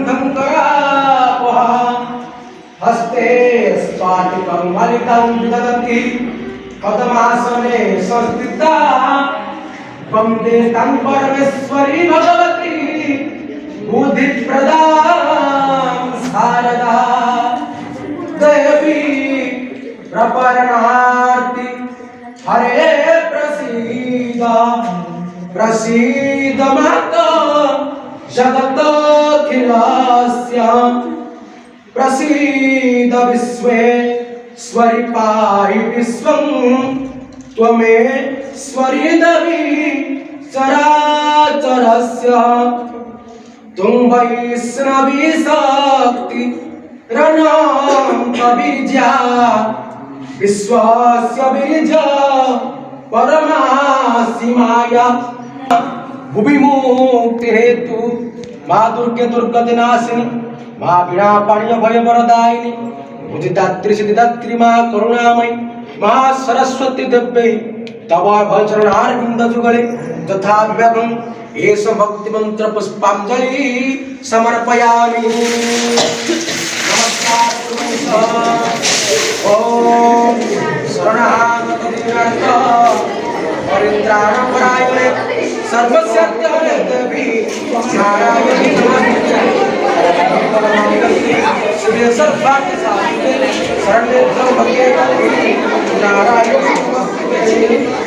धंकरापहा हस्ते स्फाटिकं मलितं विदधति कदमासने संस्थिता वन्दे तं परमेश्वरी भगवती बुद्धिप्रदां शारदा देवी प्रपन्नार्ति हरे प्रसीद प्रसीद माता जगतोऽखिलस्य प्रसीद विश्वेश्वरि पाहि विश्वं त्वमेश्वरि देवी चराचरस्य तुं वैष्णवी शक्ति रणं कबीजा विश्वस्य बीजा परमासि माया भुवि मुक्ति हेतु माँ दुर्गे दुर्गतिनाशिनी माँ वीणा पाणि अभय वरदायिनी बुद्धिदात्री सिद्धिदात्री माँ करुणामयी माँ सरस्वती देव्यै तव भजनारविंद जुगले तथा विभवं एष भक्ति मंत्र पुष्पांजलि समर्पयामि। नमस्कार ओम शरणागत दीनार्थ परित्राणपरायणे सर्वशक्तिहरे देवी नारायणी नमस्ते शिवे सर्वार्थसाधिके शरण्ये त्र्यंबके गौरी नारायणी नमस्ते।